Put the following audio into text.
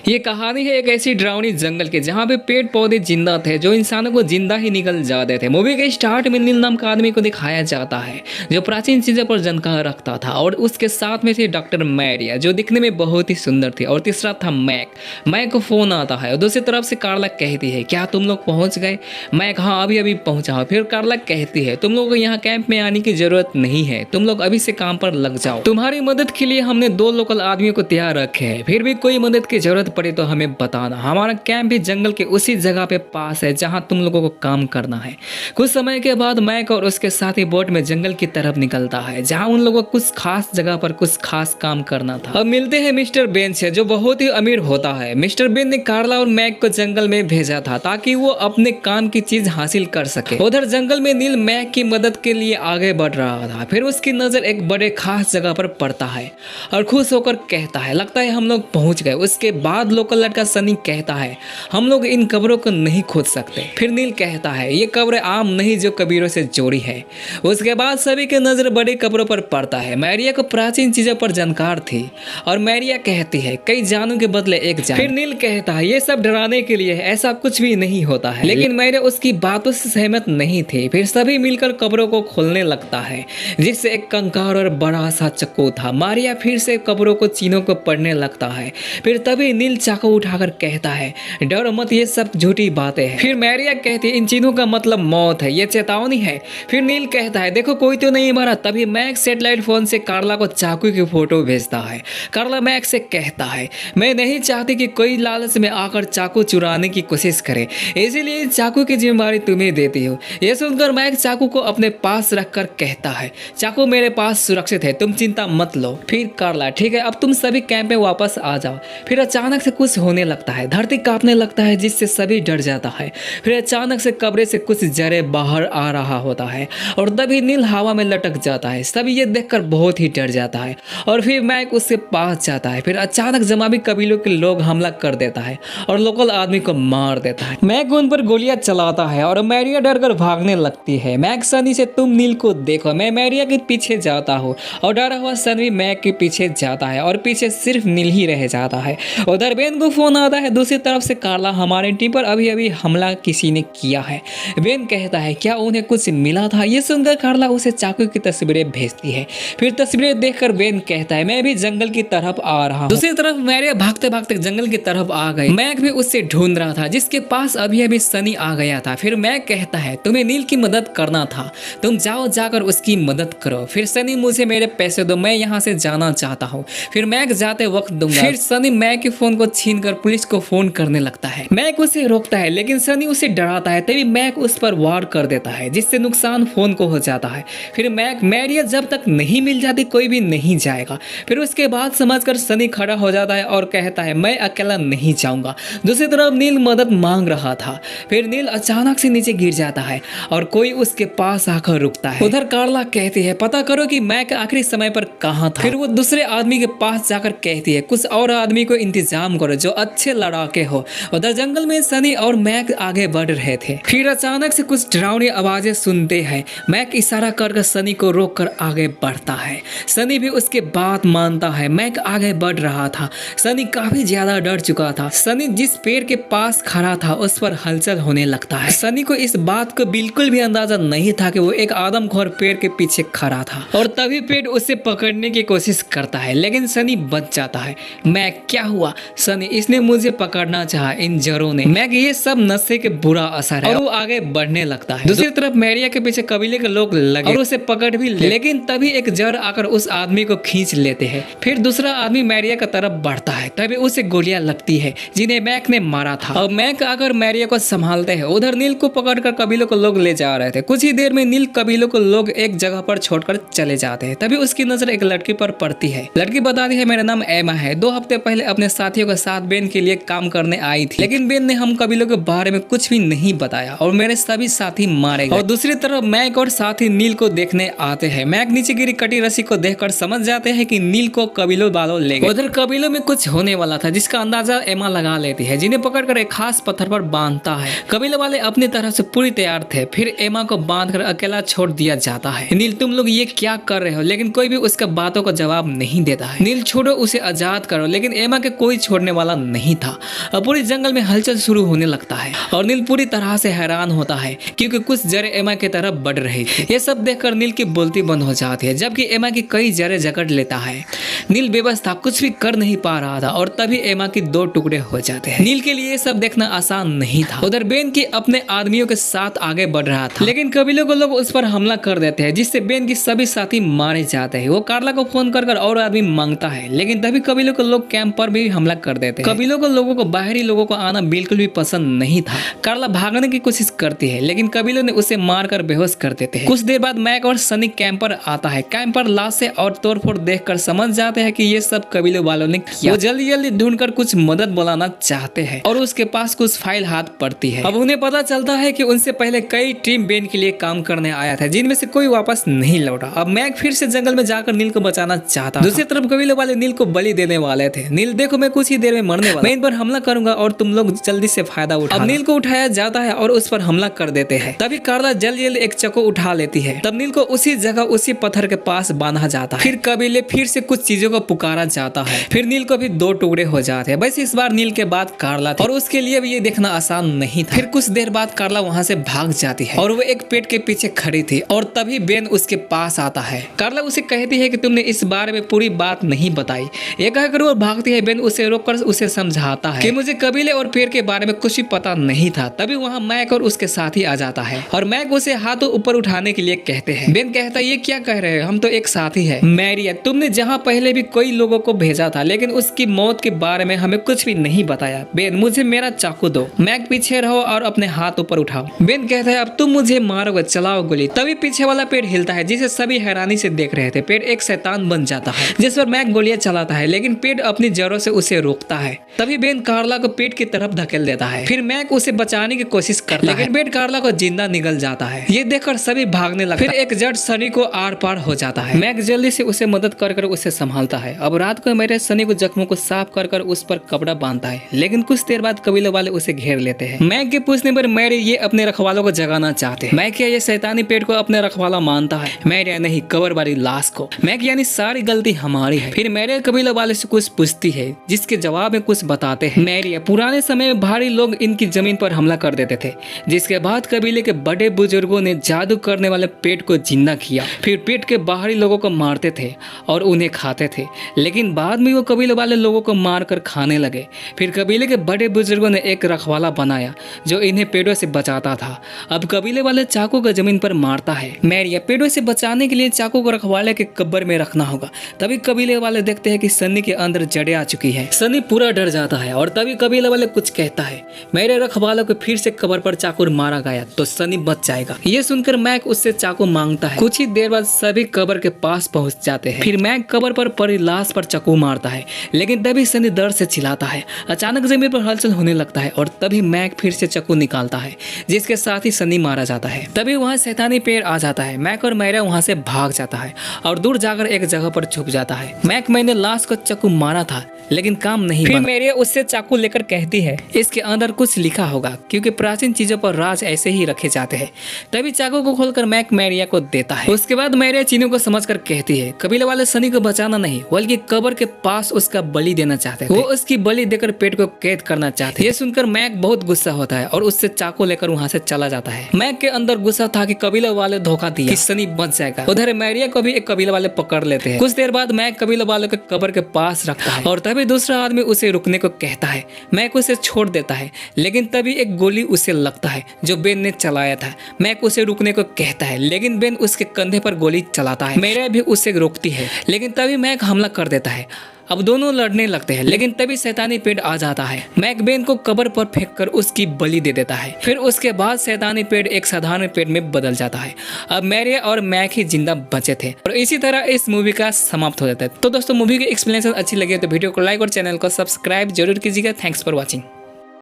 ये कहानी है एक ऐसी डरावनी जंगल की जहाँ पे पेड़ पौधे जिंदा थे जो इंसानों को जिंदा ही निकल जाते थे। मूवी के स्टार्ट में नील नाम का आदमी को दिखाया जाता है जो प्राचीन चीजों पर जानकार रखता था और उसके साथ में थी डॉक्टर मैरिया जो दिखने में बहुत ही सुंदर थी और तीसरा था मैक। मैक को फोन आता है और दूसरी तरफ से कार्ला कहती है क्या तुम लोग पहुंच गए। मैक हाँ अभी अभी पहुंचा। फिर कार्ला कहती है तुम लोगों को यहाँ कैंप में आने की जरूरत नहीं है, तुम लोग अभी से काम पर लग जाओ। तुम्हारी मदद के लिए हमने 2 लोकल आदमियों को तैयार रखे हैं, फिर भी कोई मदद की जरूरत पड़े तो हमें बताना। हमारा कैंप भी जंगल के उसी जगह पे पास है जहां तुम लोगों को काम करना है। कुछ समय के बाद मैक और उसके साथी बोट में जंगल की तरफ निकलता है जहां उन लोगों को कुछ खास जगह पर कुछ खास काम करना था। अब मिलते हैं मिस्टर बेन से जो बहुत ही अमीर होता है। मिस्टर बेन ने कार्ला और मैक को जंगल में भेजा था ताकि वो अपने काम की चीज हासिल कर सके। उधर जंगल में नील मैक की मदद के लिए आगे बढ़ रहा था। फिर उसकी नजर एक बड़े खास जगह पर पड़ता है और खुश होकर कहता है लगता है हम लोग पहुंच गए। उसके बाद लोकल लड़का सनी कहता है हम लोग इन कब्रों को नहीं खोद सकते। फिर नील कहता है ये कब्रें आम नहीं जो कबीरों से जोड़ी है। उसके बाद सभी की नजर बड़ी कब्रों पर पड़ता है। मैरिया को प्राचीन चीजों पर जानकार थी और मैरिया कहती है कई जानों के बदले एक जान। फिर नील कहता है ये सब डराने के लिए है, ऐसा कुछ भी नहीं होता है। लेकिन मैरिया उसकी बातों से सहमत नहीं थी। फिर सभी मिलकर कब्रों को खोलने लगता है जिससे एक कंकाल और बड़ा सा चक्कू था। मारिया फिर से कब्रों को चिन्हों को पढ़ने लगता है। फिर तभी नील चाकू उठाकर कहता है डरो मत ये सब झूठी बातें हैं। फिर मैरिया कहती है इन चिन्हों का मतलब मौत है, ये चेतावनी है। फिर नील कहता है देखो कोई तो नहीं मरा। तभी मैक सैटेलाइट फोन से कार्ला को चाकू की फोटो भेजता है। कार्ला मैक से कहता है मैं नहीं चाहती कि कोई लालच में आकर चाकू चुराने की कोशिश करे, इसीलिए चाकू की जिम्मेदारी तुम्हें देती हूँ। यह सुनकर मैक चाकू को अपने पास रखकर कहता है चाकू मेरे पास सुरक्षित है, तुम चिंता मत लो। फिर कार्ला ठीक है अब तुम सभी कैंप में वापस आ जाओ। फिर अचानक से कुछ होने लगता है, धरती कांपने लगता है जिससे सभी डर जाता है। फिर अचानक से कब्र से कुछ जरे बाहर आ रहा होता है और तभी नील हवा में लटक जाता है। सभी ये देखकर बहुत ही डर जाता है और फिर मैक उसके पास जाता है। फिर अचानक जमावी कबीलों के लोग हमला कर देता है और लोकल आदमी को मार देता है। मैक उन पर गोलियां चलाता है और मैरिया डरकर भागने लगती है। मैक सनी से तुम नील को देखो, मैं मैरिया के पीछे जाता हूँ और डरा हुआ सनी मैक के पीछे जाता है और पीछे सिर्फ नील ही रह जाता है। उधर बेन को फोन आता है दूसरी तरफ से कार्ला हमारे टीम पर अभी अभी हमला किसी ने किया है। बेन कहता है क्या उन्हें कुछ मिला था। ये सुनकर कार्ला उसे चाकू की तस्वीरें भेजती है। फिर तस्वीरें देखकर बेन कहता है मैं भी जंगल की तरफ आ रहा हूँ। दूसरी तरफ मैरिया भागते भागते जंगल की तरफ आ गई। मैक भी उससे ढूंढ रहा था जिसके पास अभी अभी सनी आ गया था। फिर मैक कहता है तुम्हें नील की मदद करना था, तुम जाओ जाकर उसकी मदद करो। फिर सनी मुझे मेरे पैसे दो, मैं यहाँ से जाना चाहता हूँ। फिर मैक जाते वक्त दूंगा। फिर सनी मैक के फोन को छीनकर पुलिस को फोन करने लगता है। मैक उसे रोकता है लेकिन सनी उसे डराता है। तभी मैक उस पर वार कर देता है जिससे नुकसान फोन को हो जाता है। फिर मैक मैरिया जब तक नहीं मिल जाती कोई भी नहीं जाएगा। फिर उसके बाद समझकर सनी खड़ा हो जाता है और कहता है मैं अकेला नहीं जाऊंगा। दूसरी तरफ नील मदद मांग रहा था। फिर नील अचानक से नीचे गिर जाता है और कोई उसके पास आकर रुकता है। उधर कार्ला कहती है पता करो कि मैक आखिरी समय पर कहाँ था। फिर वो दूसरे आदमी के पास जाकर कहती है कुछ और आदमी को इंतजाम करो जो अच्छे लड़ाके हो। उधर जंगल में सनी और मैक आगे बढ़ रहे थे। फिर अचानक से कुछ डरावनी आवाजें सुनते हैं। मैक इशारा कर सनी को रोककर आगे बढ़ता है। सनी भी उसके बात मानता है। मैक आगे बढ़ रहा था। सनी काफी ज्यादा डर चुका था। सनी जिस पेड़ के पास खड़ा था उस पर हलचल होने लगता है। सनी को इस बात को बिल्कुल भी अंदाजा नहीं था कि वो एक आदमखोर पेड़ के पीछे खड़ा था और तभी पेड़ उसे पकड़ने की कोशिश करता है लेकिन सनी बच जाता है। मैक क्या हुआ सनी, इसने मुझे पकड़ना चाहा इन जरों ने। मैक ये सब नशे के बुरा असर है और वो आगे बढ़ने लगता है। दूसरी तरफ मैरिया के पीछे कबीले के लोग लगे और उसे पकड़ भी लेकिन तभी एक जर आकर उस आदमी को खींच लेते हैं। फिर दूसरा आदमी मैरिया की तरफ बढ़ता है। तभी उसे गोलियां लगती है जिन्हें मैक ने मारा था और मैक आकर मैरिया को संभालते हैं। उधर नील को पकड़कर कबीलों को लोग ले जा रहे थे। कुछ ही देर में नील कबीलों को लोग एक जगह पर छोड़कर चले जाते हैं। तभी उसकी नजर एक लड़की पर पड़ती है। लड़की बताती है मेरा नाम एमा है, 2 हफ्ते पहले अपने साथियों के साथ बेन के लिए काम करने आई थी लेकिन बेन ने हम कबीलों के बारे में कुछ भी नहीं बताया और मेरे सभी साथी मारे गए। और दूसरी तरफ मैक और साथी नील को देखने आते हैं। मैक नीचे गिरी कटी रस्सी को देखकर समझ जाते हैं कि नील को कबीलों वालों ले गए। उधर कबीलों में कुछ होने वाला था जिसका अंदाजा एमा लगा लेती है जिन्हें पकड़कर एक खास पत्थर पर बांधता है। कबीले वाले अपनी तरह से पूरी तैयार थे। फिर एमा को बांधकर अकेला छोड़ दिया जाता है। नील तुम लोग ये क्या कर रहे हो, लेकिन कोई भी उसका बातों का जवाब नहीं देता है। नील छोड़ो उसे आजाद करो, लेकिन एमा के कोई छोड़ने वाला नहीं था। अब पूरे जंगल में हलचल शुरू होने लगता है और नील पूरी तरह से हैरान होता है क्योंकि कुछ जड़ें एमा की तरफ बढ़ रही थी। ये सब देखकर नील की बोलती बंद हो जाती है, जबकि एमा की कई जड़ें जकड़ लेता है। नील बेबस था, कुछ भी कर नहीं पा रहा था और तभी एमा की 2 टुकड़े हो जाते हैं। नील के लिए ये सब देखना आसान नहीं था। उधर बेन की अपने आदमियों के साथ आगे बढ़ रहा था, लेकिन कबीलों के लोग उस पर हमला कर देते हैं, जिससे बेन की सभी साथी मारे जाते हैं। वो कार्ला को फोन कर और आदमी मांगता है, लेकिन तभी कबीलों के लोग कैंप पर भी हमला कर देते हैं। कबीलों के लोगों को बाहरी लोगों को आना बिल्कुल भी पसंद नहीं था। कार्ला भागने की कोशिश करती है, लेकिन कबीलों ने उसे मारकर बेहोश कर देते हैं। कुछ देर बाद मैक और सनी कैंप पर आता है। कैंप पर लाशें और तोड़फोड़ देखकर समझ जाते हैं कि ये सब कबीलों वालों ने किया। वो जल्दी जल्दी ढूंढकर कुछ मदद बुलाना चाहते हैं और उसके पास कुछ फाइल हाथ पड़ती है। अब उन्हें पता चलता है कि उनसे पहले कई टीम बेन के लिए काम करने आया था, जिनमें से कोई वापस नहीं लौटा। अब मैक फिर से जंगल में जाकर नील को बचाना चाहता। दूसरी तरफ कबीले वाले नील को बलि देने वाले थे। नील, देखो मैं कुछ ही देर में मरने वाला, मैं इन पर हमला करूंगा और तुम लोग जल्दी से फायदा उठाओ। अब नील को उठाया जाता है और उस पर हमला कर देते हैं। तभी कार्ला जल्दी जल्दी एक चाकू उठा लेती है। तब नील को उसी जगह उसी पत्थर के पास बांधा जाता है। फिर कबीले फिर से कुछ चीजों को पुकारा जाता है। फिर नील को भी 2 टुकड़े हो जाते हैं। बस इस बार नील के बाद कार्ला थी और उसके लिए भी ये देखना आसान नहीं था। फिर कुछ देर बाद कार्ला वहाँ से भाग जाती है और वो एक पेड़ के पीछे खड़ी थी और तभी बेन उसके पास आता है। कार्ला उसे कहती है कि तुमने इस बारे में पूरी बात नहीं बताई। ये कहकर वो भागती है। बेन उसे रोककर उसे समझाता है कि मुझे कबीले और पेड़ के बारे में कुछ भी पता नहीं था। तभी वहाँ मैक और उसके साथी आ जाता है और मैक उसे हाथों ऊपर उठाने के लिए कहते हैं। बेन कहता है, ये क्या कह रहे हो, हम तो एक साथी है। मैरिया, तुमने जहाँ पहले भी कई लोगों को भेजा था, लेकिन उसकी मौत के बारे में हमें कुछ भी नहीं बताया। बेन, मुझे मेरा चाकू दो। मैक, पीछे रहो और अपने हाथ ऊपर उठाओ। बेन कहता है, अब तुम मुझे मारोगे, चलाओ गोली। तभी पीछे वाला पेड़ हिलता है, जिसे सभी हैरानी से देख रहे थे। पेड़ एक शैतान बन जाता है, जिस पर मैक गोलियां चलाता है, लेकिन पेड़ अपनी जड़ों से उसे रोकता है। तभी बेन कार्ला को पेड़ की तरफ धकेल देता है। फिर मैक उसे बचाने की कोशिश करता है, लेकिन पेड़ कार्ला को जिंदा निकल जाता है। ये देखकर सभी भागने लगते हैं। फिर एक जड़ सनी को आर पार हो जाता है। मैक जल्दी से उसे मदद कर उसे संभालता है। अब रात को मेरे सनी को जख्मों को साफ कर उस पर कपड़ा बांधता है, लेकिन कुछ देर बाद कबीले वाले उसे घेर लेते हैं। मैक के पूछने पर मैरी ये अपने रखवालों को जगाना चाहते हैं। मैक ये शैतानी पेड़ को अपने रखवाला मानता है, मैरी नहीं, कबर वाली लाश को। मैक यानी सारी गलती हमारी है। फिर मैरी कबीले वाले से कुछ पूछती है, जिसके जवाब में कुछ बताते हैं। मैरी, पुराने समय में भारी लोग इनकी जमीन पर हमला कर देते थे, जिसके बाद कबीले के बड़े बुजुर्गों ने जादू करने वाले पेड़ को जिंदा किया। फिर पेड़ के बाहरी लोगों को मारते थे और उन्हें खाते थे, लेकिन बाद में वो कबीले वाले लोगों को मारकर खाने लगे। फिर कबीले के बड़े बुजुर्गों ने एक रखवाला बनाया जो इन्हें पेड़ों से बचाता था। अब कबीले वाले चाकू को जमीन पर मारता है। मैरिया, पेड़ों से बचाने के लिए चाकू को रखवाले के कब्र में रखना होगा। तभी कबीले वाले देखते हैं कि सनी के अंदर जड़ें आ चुकी है। सनी पूरा डर जाता है और तभी कबीले वाले कुछ कहता है, मेरे रखवालों को फिर से कब्र पर चाकू मारा गया तो सनी बच जाएगा। ये सुनकर मैक उससे चाकू मांगता है। कुछ ही देर बाद सभी कब्र के पास पहुंच जाते हैं। फिर मैक कब्र पर पड़ी लाश पर चाकू मारता है, लेकिन तभी सनी दर्द से चिल्लाता है। अचानक जमीन पर हलचल होने लगता है और तभी मैक फिर से चाकू निकालता है, जिसके साथ ही सनी मारा जाता है। तभी वहाँ शैतानी पेड़ आ जाता है। मैक और मैरिया वहाँ से भाग जाता है और दूर जाकर एक जगह पर छुप जाता है। मैक, मैंने लाश को चाकू मारा था, लेकिन काम नहीं। फिर मैरिया उससे चाकू लेकर कहती है, इसके अंदर कुछ लिखा होगा, क्योंकि प्राचीन चीजों पर राज ऐसे ही रखे जाते हैं। तभी चाकू को खोलकर मैक मैरिया को देता है। उसके बाद मैरिया चीनों को समझकर कहती है, कबीले वाले सनी को बचाना नहीं, बल्कि कब्र के पास उसका बलि देना चाहते थे। वो उसकी बलि देकर पेट को कैद करना चाहते। ये सुनकर मैक बहुत गुस्सा होता है और उससे चाकू लेकर वहाँ से चला जाता है। मैक के अंदर गुस्सा था कि कबीले वाले धोखा दिया कि सनी बच जाएगा। उधर मैरिया को भी एक कबीले वाले पकड़ लेते हैं। कुछ देर बाद मैक कबीले वालों के कब्र के पास रखता है और तभी दूसरा आदमी उसे रुकने को कहता है। मैक उसे छोड़ देता है, लेकिन तभी एक गोली उसे लगता है जो बेन ने चलाया था। मैक उसे रुकने को कहता है, लेकिन बेन उसके कंधे पर गोली चलाता है। मैरिया भी उसे रोकती है, लेकिन तभी मैक हमला कर देता है। अब दोनों लड़ने लगते हैं, लेकिन तभी शैतानी पेड़ आ जाता है। मैक बेन को कब्र पर फेंककर उसकी बलि दे देता है। फिर उसके बाद शैतानी पेड़ एक साधारण पेड़ में बदल जाता है। अब मैरिया और मैक ही जिंदा बचे थे और इसी तरह इस मूवी का समाप्त हो जाता है। तो दोस्तों, मूवी की एक्सप्लेनेशन अच्छी लगी तो वीडियो को लाइक और चैनल को सब्सक्राइब जरूर कीजिएगा। Thanks for watching.